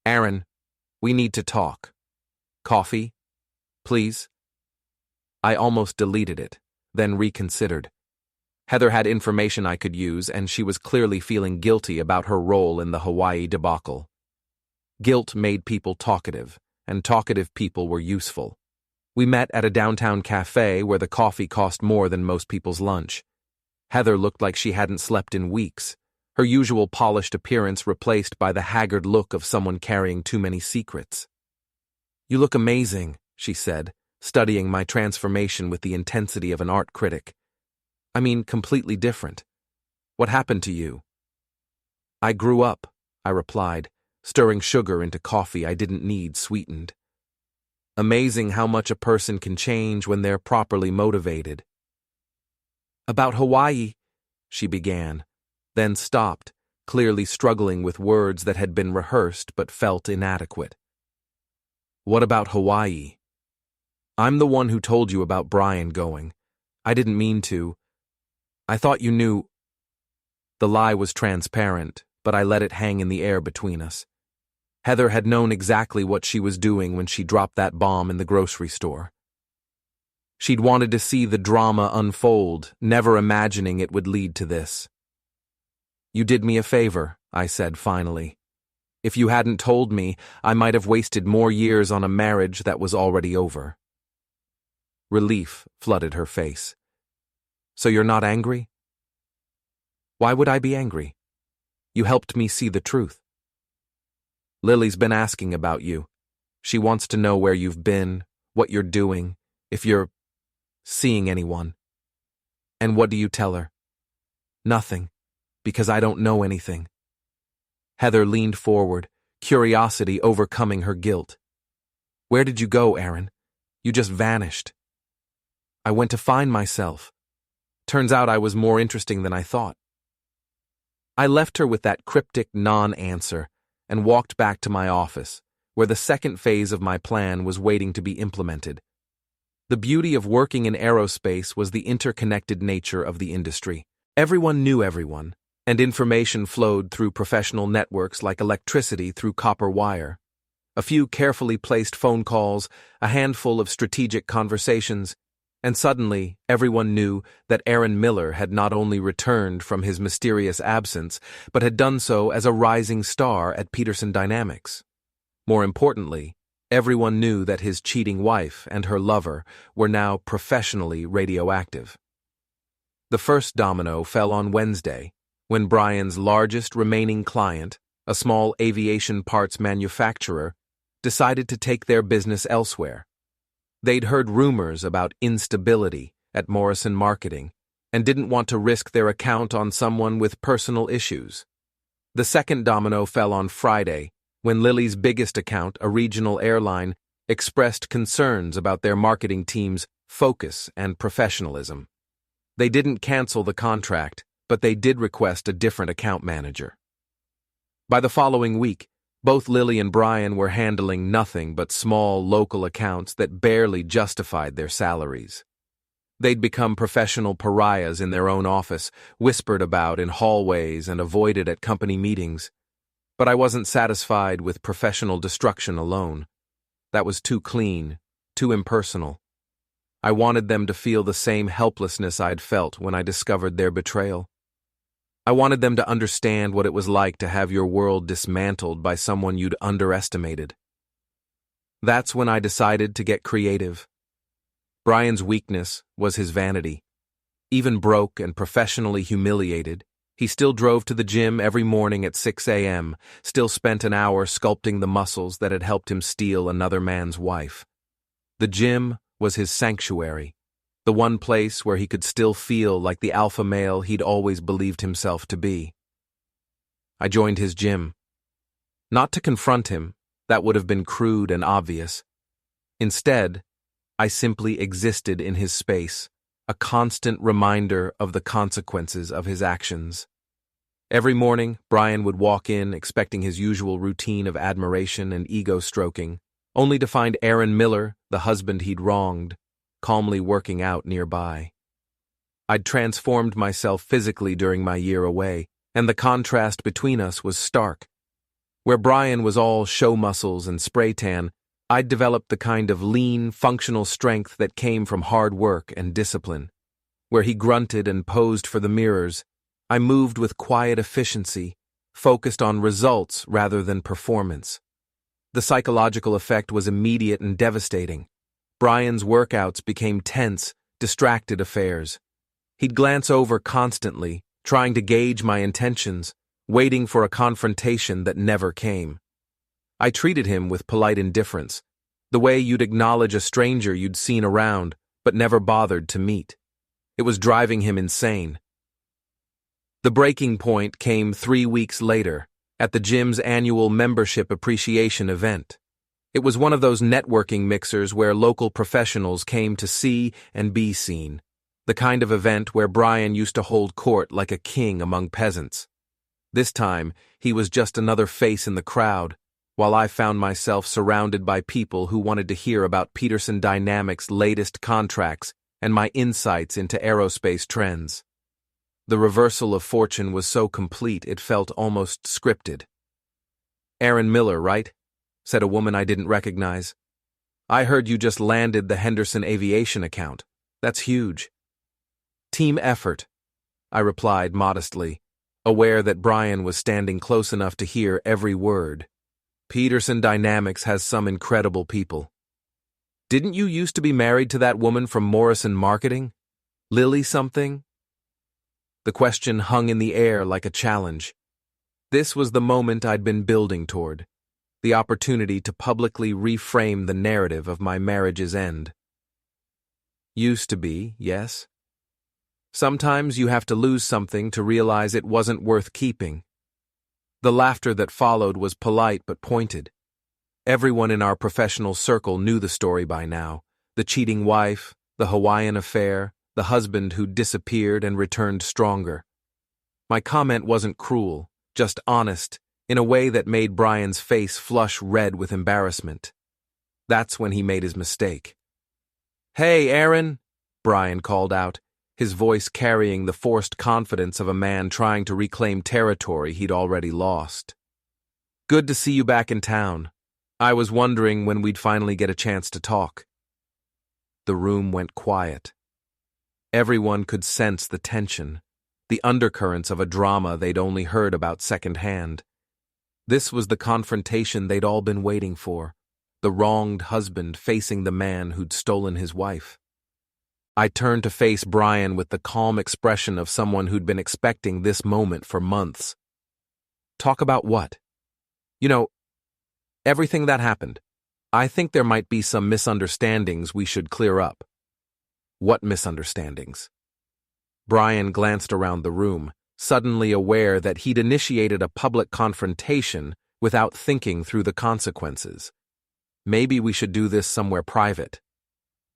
"Aaron, we need to talk. Coffee, please?" I almost deleted it, then reconsidered. Heather had information I could use, and she was clearly feeling guilty about her role in the Hawaii debacle. Guilt made people talkative, and talkative people were useful. We met at a downtown cafe where the coffee cost more than most people's lunch. Heather looked like she hadn't slept in weeks, her usual polished appearance replaced by the haggard look of someone carrying too many secrets. "You look amazing," she said, studying my transformation with the intensity of an art critic. "I mean, completely different. What happened to you?" "I grew up," I replied, stirring sugar into coffee I didn't need sweetened. Amazing how much a person can change when they're properly motivated. "About Hawaii," she began, then stopped, clearly struggling with words that had been rehearsed but felt inadequate. "What about Hawaii?" "I'm the one who told you about Brian going. I didn't mean to. I thought you knew." The lie was transparent, but I let it hang in the air between us. Heather had known exactly what she was doing when she dropped that bomb in the grocery store. She'd wanted to see the drama unfold, never imagining it would lead to this. "You did me a favor," I said finally. "If you hadn't told me, I might have wasted more years on a marriage that was already over." Relief flooded her face. "So you're not angry?" "Why would I be angry? You helped me see the truth." "Lily's been asking about you. She wants to know where you've been, what you're doing, if you're seeing anyone." "And what do you tell her?" "Nothing, because I don't know anything." Heather leaned forward, curiosity overcoming her guilt. "Where did you go, Aaron? You just vanished." "I went to find myself. Turns out I was more interesting than I thought." I left her with that cryptic non-answer and walked back to my office, where the second phase of my plan was waiting to be implemented. The beauty of working in aerospace was the interconnected nature of the industry. Everyone knew everyone, and information flowed through professional networks like electricity through copper wire. A few carefully placed phone calls, a handful of strategic conversations, and suddenly everyone knew that Aaron Miller had not only returned from his mysterious absence, but had done so as a rising star at Peterson Dynamics. More importantly, everyone knew that his cheating wife and her lover were now professionally radioactive. The first domino fell on Wednesday, when Brian's largest remaining client, a small aviation parts manufacturer, decided to take their business elsewhere. They'd heard rumors about instability at Morrison Marketing and didn't want to risk their account on someone with personal issues. The second domino fell on Friday, when Lily's biggest account, a regional airline, expressed concerns about their marketing team's focus and professionalism. They didn't cancel the contract, but they did request a different account manager. By the following week, both Lily and Brian were handling nothing but small local accounts that barely justified their salaries. They'd become professional pariahs in their own office, whispered about in hallways and avoided at company meetings. But I wasn't satisfied with professional destruction alone. That was too clean, too impersonal. I wanted them to feel the same helplessness I'd felt when I discovered their betrayal. I wanted them to understand what it was like to have your world dismantled by someone you'd underestimated. That's when I decided to get creative. Brian's weakness was his vanity. Even broke and professionally humiliated, He still drove to the gym every morning at 6 a.m., still spent an hour sculpting the muscles that had helped him steal another man's wife. The gym was his sanctuary, the one place where he could still feel like the alpha male he'd always believed himself to be. I joined his gym. Not to confront him, that would have been crude and obvious. Instead, I simply existed in his space, a constant reminder of the consequences of his actions. Every morning, Brian would walk in expecting his usual routine of admiration and ego-stroking, only to find Aaron Miller, the husband he'd wronged, calmly working out nearby. I'd transformed myself physically during my year away, and the contrast between us was stark. Where Brian was all show muscles and spray tan, I'd developed the kind of lean, functional strength that came from hard work and discipline. Where he grunted and posed for the mirrors, I moved with quiet efficiency, focused on results rather than performance. The psychological effect was immediate and devastating. Brian's workouts became tense, distracted affairs. He'd glance over constantly, trying to gauge my intentions, waiting for a confrontation that never came. I treated him with polite indifference, the way you'd acknowledge a stranger you'd seen around but never bothered to meet. It was driving him insane. The breaking point came 3 weeks later, at the gym's annual membership appreciation event. It was one of those networking mixers where local professionals came to see and be seen, the kind of event where Brian used to hold court like a king among peasants. This time, he was just another face in the crowd, while I found myself surrounded by people who wanted to hear about Peterson Dynamics' latest contracts and my insights into aerospace trends. The reversal of fortune was so complete it felt almost scripted. "Aaron Miller, right?" said a woman I didn't recognize. "I heard you just landed the Henderson Aviation account. That's huge." "Team effort," I replied modestly, aware that Brian was standing close enough to hear every word. "Peterson Dynamics has some incredible people." "Didn't you used to be married to that woman from Morrison Marketing? Lily something?" The question hung in the air like a challenge. This was the moment I'd been building toward, the opportunity to publicly reframe the narrative of my marriage's end. "Used to be, yes. Sometimes you have to lose something to realize it wasn't worth keeping." The laughter that followed was polite but pointed. Everyone in our professional circle knew the story by now: the cheating wife, the Hawaiian affair, the husband who disappeared and returned stronger. My comment wasn't cruel, just honest, in a way that made Brian's face flush red with embarrassment. That's when he made his mistake. "Hey, Aaron," Brian called out, his voice carrying the forced confidence of a man trying to reclaim territory he'd already lost. "Good to see you back in town. I was wondering when we'd finally get a chance to talk." The room went quiet. Everyone could sense the tension, the undercurrents of a drama they'd only heard about secondhand. This was the confrontation they'd all been waiting for, the wronged husband facing the man who'd stolen his wife. I turned to face Brian with the calm expression of someone who'd been expecting this moment for months. "Talk about what?" "You know, everything that happened. I think there might be some misunderstandings we should clear up." "What misunderstandings?" Brian glanced around the room, suddenly aware that he'd initiated a public confrontation without thinking through the consequences. "Maybe we should do this somewhere private."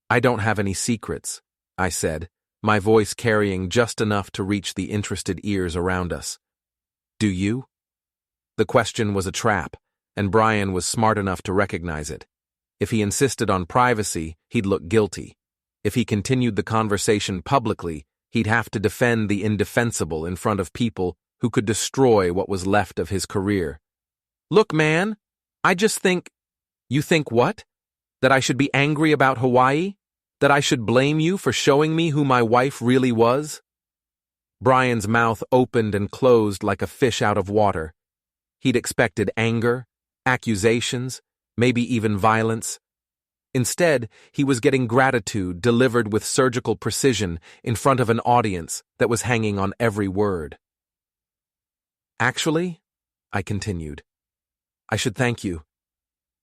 "I don't have any secrets," I said, my voice carrying just enough to reach the interested ears around us. "Do you?" The question was a trap, and Brian was smart enough to recognize it. If he insisted on privacy, he'd look guilty. If he continued the conversation publicly, he'd have to defend the indefensible in front of people who could destroy what was left of his career. "Look, man, I just think—" "You think what? That I should be angry about Hawaii? That I should blame you for showing me who my wife really was?" Brian's mouth opened and closed like a fish out of water. He'd expected anger, accusations, maybe even violence. Instead, he was getting gratitude delivered with surgical precision in front of an audience that was hanging on every word. Actually, I continued, I should thank you.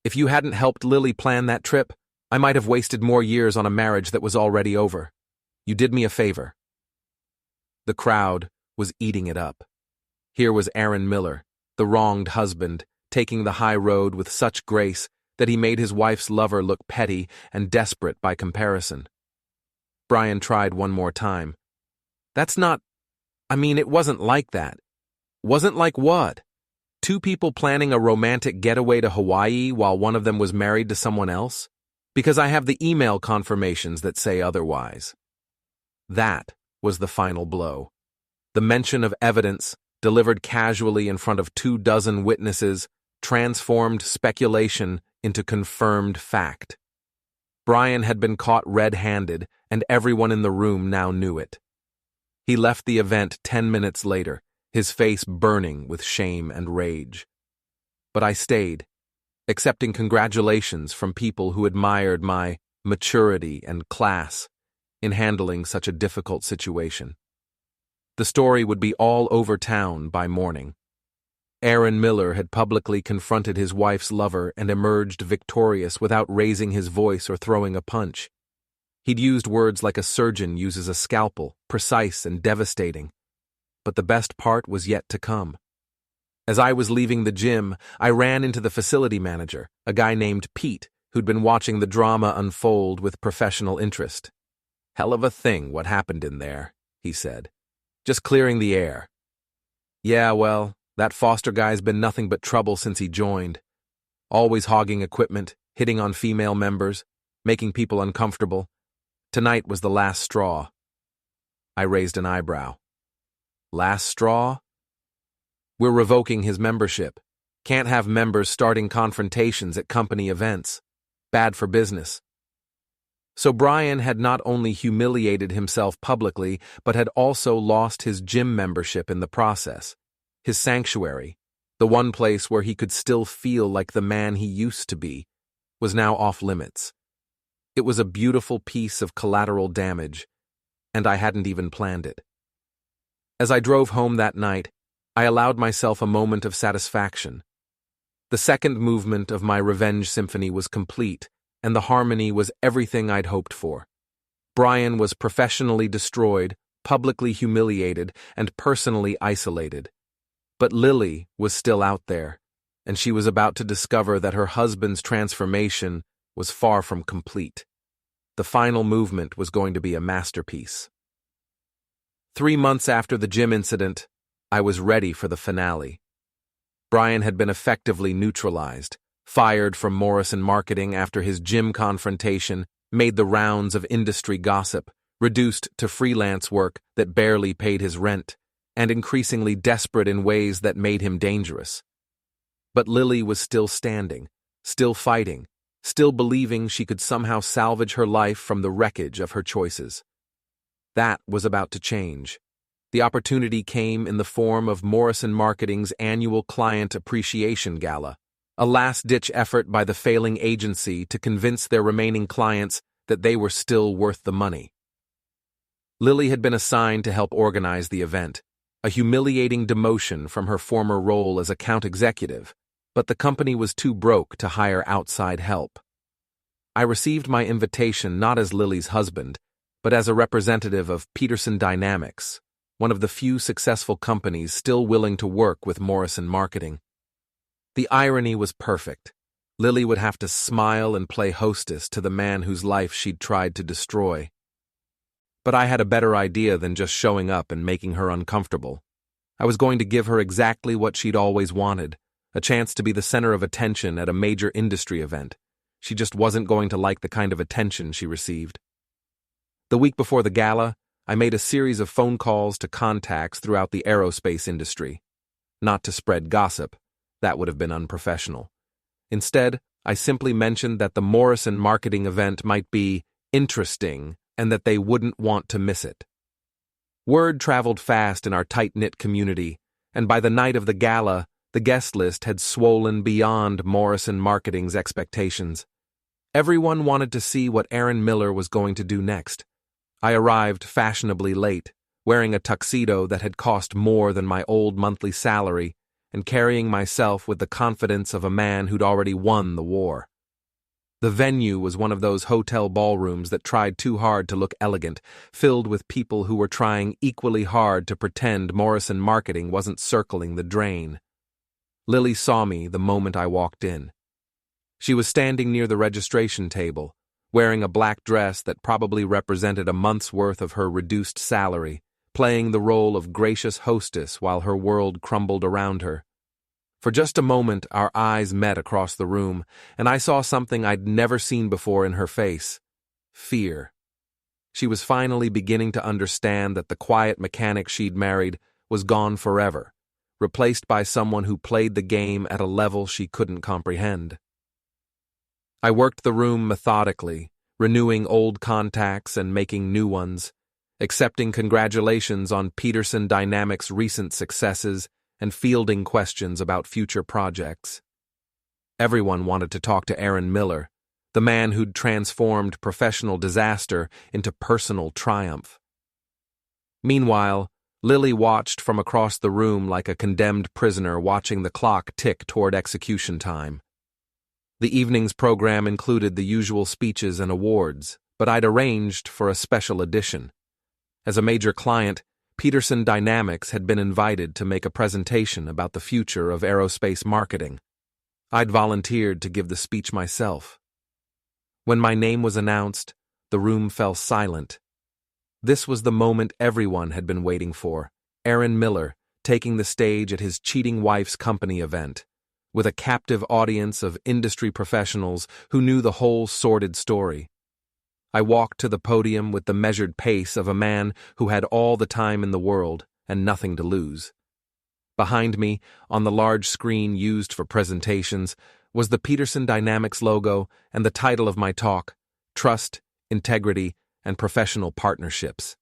If you hadn't helped Lily plan that trip, I might have wasted more years on a marriage that was already over. You did me a favor. The crowd was eating it up. Here was Aaron Miller, the wronged husband, taking the high road with such grace that he made his wife's lover look petty and desperate by comparison. Brian tried one more time. It wasn't like that. Wasn't like what? Two people planning a romantic getaway to Hawaii while one of them was married to someone else? Because I have the email confirmations that say otherwise. That was the final blow. The mention of evidence, delivered casually in front of 24 witnesses, transformed speculation into confirmed fact. Brian had been caught red-handed, and everyone in the room now knew it. He left the event 10 minutes later, his face burning with shame and rage. But I stayed, accepting congratulations from people who admired my maturity and class in handling such a difficult situation. The story would be all over town by morning. Aaron Miller had publicly confronted his wife's lover and emerged victorious without raising his voice or throwing a punch. He'd used words like a surgeon uses a scalpel, precise and devastating. But the best part was yet to come. As I was leaving the gym, I ran into the facility manager, a guy named Pete, who'd been watching the drama unfold with professional interest. "Hell of a thing what happened in there," he said. "Just clearing the air." "Yeah, well, that Foster guy's been nothing but trouble since he joined. Always hogging equipment, hitting on female members, making people uncomfortable. Tonight was the last straw." I raised an eyebrow. "Last straw?" "We're revoking his membership. Can't have members starting confrontations at company events. Bad for business." So Brian had not only humiliated himself publicly, but had also lost his gym membership in the process. His sanctuary, the one place where he could still feel like the man he used to be, was now off limits. It was a beautiful piece of collateral damage, and I hadn't even planned it. As I drove home that night, I allowed myself a moment of satisfaction. The second movement of my revenge symphony was complete, and the harmony was everything I'd hoped for. Brian was professionally destroyed, publicly humiliated, and personally isolated. But Lily was still out there, and she was about to discover that her husband's transformation was far from complete. The final movement was going to be a masterpiece. 3 months after the gym incident, I was ready for the finale. Brian had been effectively neutralized, fired from Morrison Marketing after his gym confrontation made the rounds of industry gossip, reduced to freelance work that barely paid his rent, and increasingly desperate in ways that made him dangerous. But Lily was still standing, still fighting, still believing she could somehow salvage her life from the wreckage of her choices. That was about to change. The opportunity came in the form of Morrison Marketing's annual Client Appreciation Gala, a last-ditch effort by the failing agency to convince their remaining clients that they were still worth the money. Lily had been assigned to help organize the event, a humiliating demotion from her former role as account executive, but the company was too broke to hire outside help. I received my invitation not as Lily's husband, but as a representative of Peterson Dynamics, one of the few successful companies still willing to work with Morrison Marketing. The irony was perfect. Lily would have to smile and play hostess to the man whose life she'd tried to destroy. But I had a better idea than just showing up and making her uncomfortable. I was going to give her exactly what she'd always wanted, a chance to be the center of attention at a major industry event. She just wasn't going to like the kind of attention she received. The week before the gala, I made a series of phone calls to contacts throughout the aerospace industry. Not to spread gossip, that would have been unprofessional. Instead, I simply mentioned that the Morrison Marketing event might be interesting and that they wouldn't want to miss it. Word traveled fast in our tight-knit community, and by the night of the gala, the guest list had swollen beyond Morrison Marketing's expectations. Everyone wanted to see what Aaron Miller was going to do next. I arrived fashionably late, wearing a tuxedo that had cost more than my old monthly salary, and carrying myself with the confidence of a man who'd already won the war. The venue was one of those hotel ballrooms that tried too hard to look elegant, filled with people who were trying equally hard to pretend Morrison Marketing wasn't circling the drain. Lily saw me the moment I walked in. She was standing near the registration table, wearing a black dress that probably represented a month's worth of her reduced salary, playing the role of gracious hostess while her world crumbled around her. For just a moment, our eyes met across the room, and I saw something I'd never seen before in her face: fear. She was finally beginning to understand that the quiet mechanic she'd married was gone forever, replaced by someone who played the game at a level she couldn't comprehend. I worked the room methodically, renewing old contacts and making new ones, accepting congratulations on Peterson Dynamics' recent successes and fielding questions about future projects. Everyone wanted to talk to Aaron Miller, the man who'd transformed professional disaster into personal triumph. Meanwhile, Lily watched from across the room like a condemned prisoner watching the clock tick toward execution time. The evening's program included the usual speeches and awards, but I'd arranged for a special edition. As a major client, Peterson Dynamics had been invited to make a presentation about the future of aerospace marketing. I'd volunteered to give the speech myself. When my name was announced, the room fell silent. This was the moment everyone had been waiting for: Aaron Miller taking the stage at his cheating wife's company event, with a captive audience of industry professionals who knew the whole sordid story. I walked to the podium with the measured pace of a man who had all the time in the world and nothing to lose. Behind me, on the large screen used for presentations, was the Peterson Dynamics logo and the title of my talk: Trust, Integrity, and Professional Partnerships.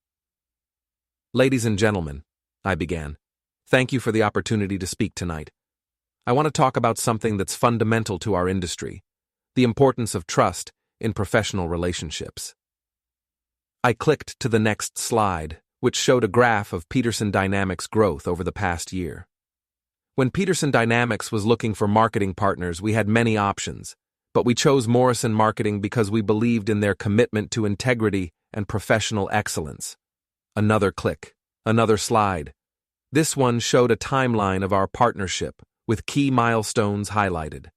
"Ladies and gentlemen," I began, "thank you for the opportunity to speak tonight. I want to talk about something that's fundamental to our industry: the importance of trust in professional relationships." I clicked to the next slide, which showed a graph of Peterson Dynamics' growth over the past year. When Peterson Dynamics was looking for marketing partners, we had many options, but we chose Morrison Marketing because we believed in their commitment to integrity and professional excellence. Another click, another slide. This one showed a timeline of our partnership, with key milestones highlighted.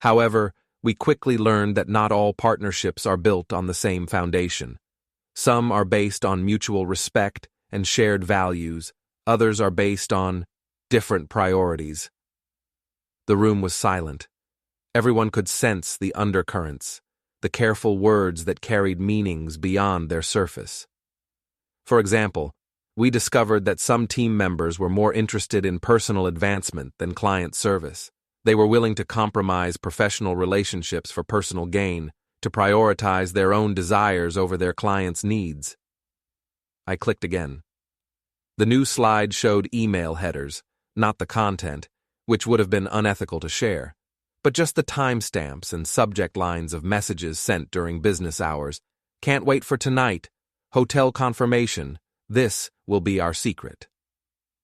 However, we quickly learned that not all partnerships are built on the same foundation. Some are based on mutual respect and shared values, others are based on different priorities. The room was silent. Everyone could sense the undercurrents, the careful words that carried meanings beyond their surface. For example, we discovered that some team members were more interested in personal advancement than client service. They were willing to compromise professional relationships for personal gain, to prioritize their own desires over their clients' needs. I clicked again. The new slide showed email headers, not the content, which would have been unethical to share, but just the timestamps and subject lines of messages sent during business hours. "Can't wait for tonight. Hotel confirmation. This will be our secret."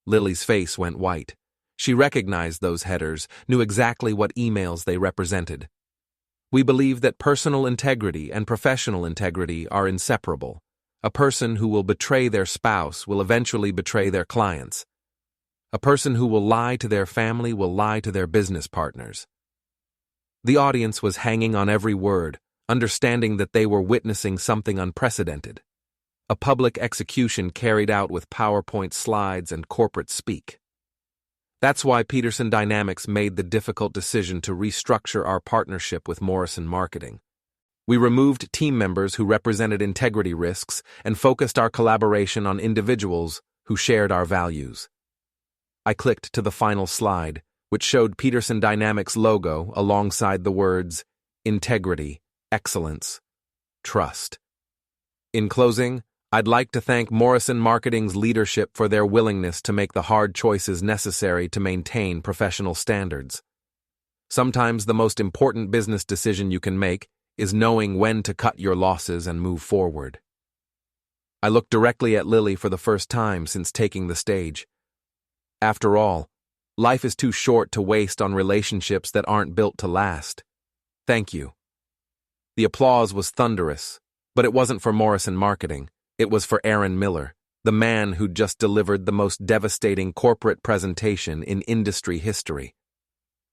Lily's face went white. She recognized those headers, knew exactly what emails they represented. We believe that personal integrity and professional integrity are inseparable. A person who will betray their spouse will eventually betray their clients. A person who will lie to their family will lie to their business partners. The audience was hanging on every word, understanding that they were witnessing something unprecedented: a public execution carried out with PowerPoint slides and corporate speak. That's why Peterson Dynamics made the difficult decision to restructure our partnership with Morrison Marketing. We removed team members who represented integrity risks and focused our collaboration on individuals who shared our values. I clicked to the final slide, which showed Peterson Dynamics' logo alongside the words integrity, excellence, trust. In closing, I'd like to thank Morrison Marketing's leadership for their willingness to make the hard choices necessary to maintain professional standards. Sometimes the most important business decision you can make is knowing when to cut your losses and move forward. I looked directly at Lily for the first time since taking the stage. After all, life is too short to waste on relationships that aren't built to last. Thank you. The applause was thunderous, but it wasn't for Morrison Marketing. It was for Aaron Miller, the man who'd just delivered the most devastating corporate presentation in industry history.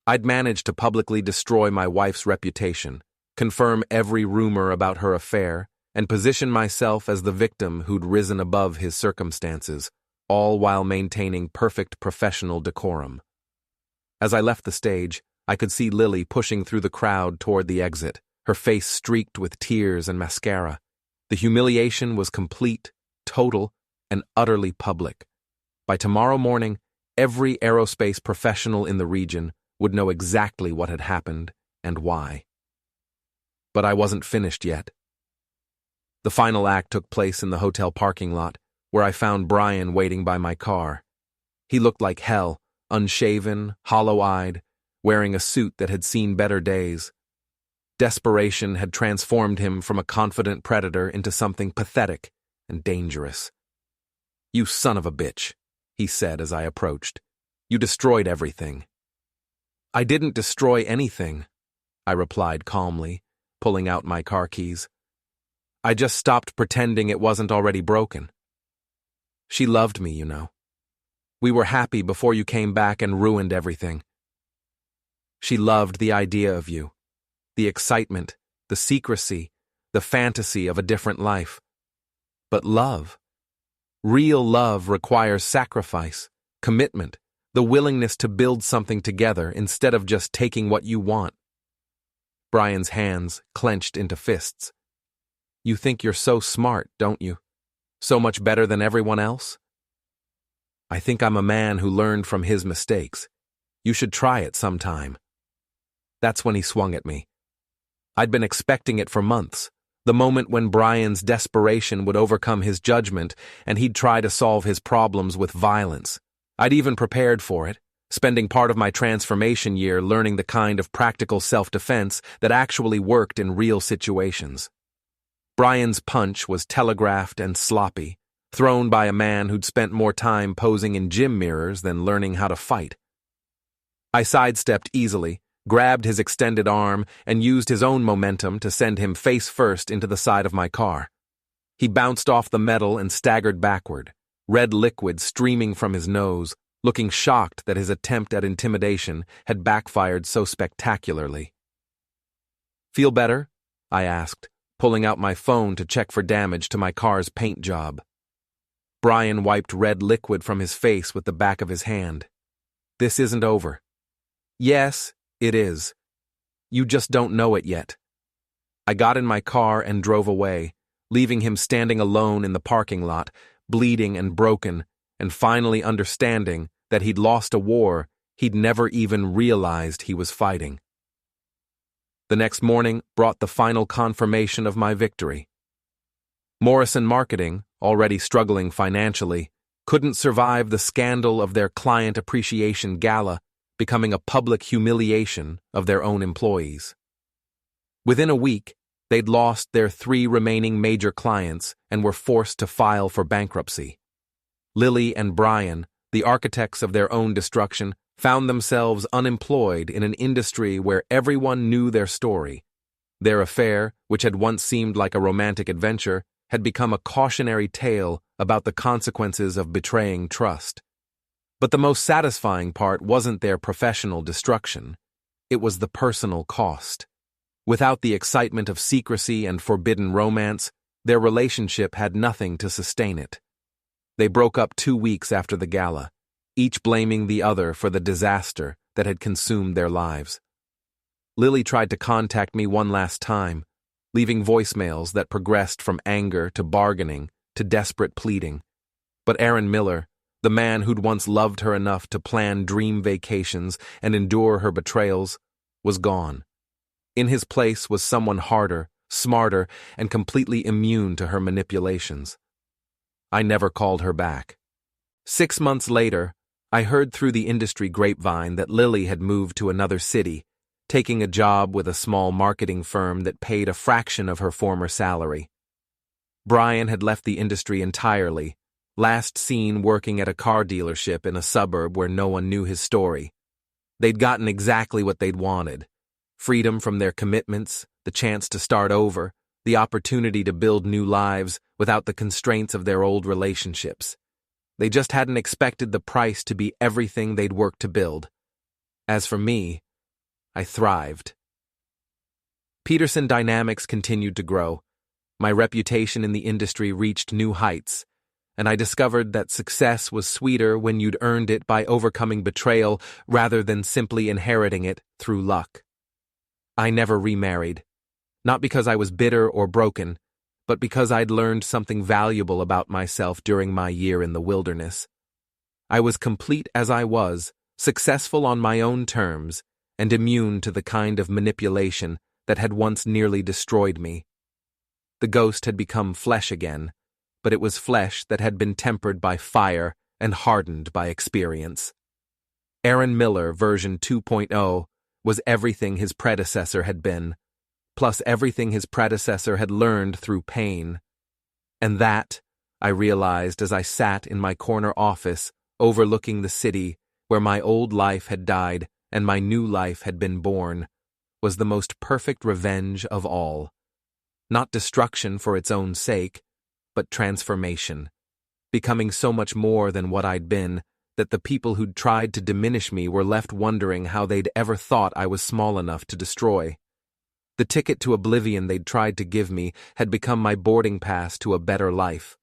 I'd managed to publicly destroy my wife's reputation, confirm every rumor about her affair, and position myself as the victim who'd risen above his circumstances, all while maintaining perfect professional decorum. As I left the stage, I could see Lily pushing through the crowd toward the exit, her face streaked with tears and mascara. The humiliation was complete, total, and utterly public. By tomorrow morning, every aerospace professional in the region would know exactly what had happened and why. But I wasn't finished yet. The final act took place in the hotel parking lot, where I found Brian waiting by my car. He looked like hell, unshaven, hollow-eyed, wearing a suit that had seen better days. Desperation had transformed him from a confident predator into something pathetic and dangerous. "You son of a bitch," he said as I approached. "You destroyed everything." "I didn't destroy anything," I replied calmly, pulling out my car keys. "I just stopped pretending it wasn't already broken. She loved me, you know. We were happy before you came back and ruined everything. She loved the idea of you, the excitement, the secrecy, the fantasy of a different life. But love, real love requires sacrifice, commitment, the willingness to build something together instead of just taking what you want." Brian's hands clenched into fists. "You think you're so smart, don't you? So much better than everyone else?" "I think I'm a man who learned from his mistakes. You should try it sometime." That's when he swung at me. I'd been expecting it for months, the moment when Brian's desperation would overcome his judgment and he'd try to solve his problems with violence. I'd even prepared for it, spending part of my transformation year learning the kind of practical self-defense that actually worked in real situations. Brian's punch was telegraphed and sloppy, thrown by a man who'd spent more time posing in gym mirrors than learning how to fight. I sidestepped easily, grabbed his extended arm, and used his own momentum to send him face first into the side of my car. He bounced off the metal and staggered backward, red liquid streaming from his nose, looking shocked that his attempt at intimidation had backfired so spectacularly. "Feel better?" I asked, pulling out my phone to check for damage to my car's paint job. Brian wiped red liquid from his face with the back of his hand. "This isn't over." "Yes, it is. You just don't know it yet." I got in my car and drove away, leaving him standing alone in the parking lot, bleeding and broken, and finally understanding that he'd lost a war he'd never even realized he was fighting. The next morning brought the final confirmation of my victory. Morrison Marketing, already struggling financially, couldn't survive the scandal of their client appreciation gala becoming a public humiliation of their own employees. Within a week, they'd lost their 3 remaining major clients and were forced to file for bankruptcy. Lily and Brian, the architects of their own destruction, found themselves unemployed in an industry where everyone knew their story. Their affair, which had once seemed like a romantic adventure, had become a cautionary tale about the consequences of betraying trust. But the most satisfying part wasn't their professional destruction. It was the personal cost. Without the excitement of secrecy and forbidden romance, their relationship had nothing to sustain it. They broke up 2 weeks after the gala, each blaming the other for the disaster that had consumed their lives. Lily tried to contact me one last time, leaving voicemails that progressed from anger to bargaining to desperate pleading. But Aaron Miller, the man who'd once loved her enough to plan dream vacations and endure her betrayals, was gone. In his place was someone harder, smarter, and completely immune to her manipulations. I never called her back. 6 months later, I heard through the industry grapevine that Lily had moved to another city, taking a job with a small marketing firm that paid a fraction of her former salary. Brian had left the industry entirely, last seen working at a car dealership in a suburb where no one knew his story. They'd gotten exactly what they'd wanted: freedom from their commitments, the chance to start over, the opportunity to build new lives without the constraints of their old relationships. They just hadn't expected the price to be everything they'd worked to build. As for me, I thrived. Peterson Dynamics continued to grow. My reputation in the industry reached new heights, and I discovered that success was sweeter when you'd earned it by overcoming betrayal rather than simply inheriting it through luck. I never remarried, not because I was bitter or broken, but because I'd learned something valuable about myself during my year in the wilderness. I was complete as I was, successful on my own terms, and immune to the kind of manipulation that had once nearly destroyed me. The ghost had become flesh again, but it was flesh that had been tempered by fire and hardened by experience. Aaron Miller version 2.0 was everything his predecessor had been, plus everything his predecessor had learned through pain. And that, I realized as I sat in my corner office overlooking the city where my old life had died and my new life had been born, was the most perfect revenge of all. Not destruction for its own sake, but transformation, becoming so much more than what I'd been that the people who'd tried to diminish me were left wondering how they'd ever thought I was small enough to destroy. The ticket to oblivion they'd tried to give me had become my boarding pass to a better life.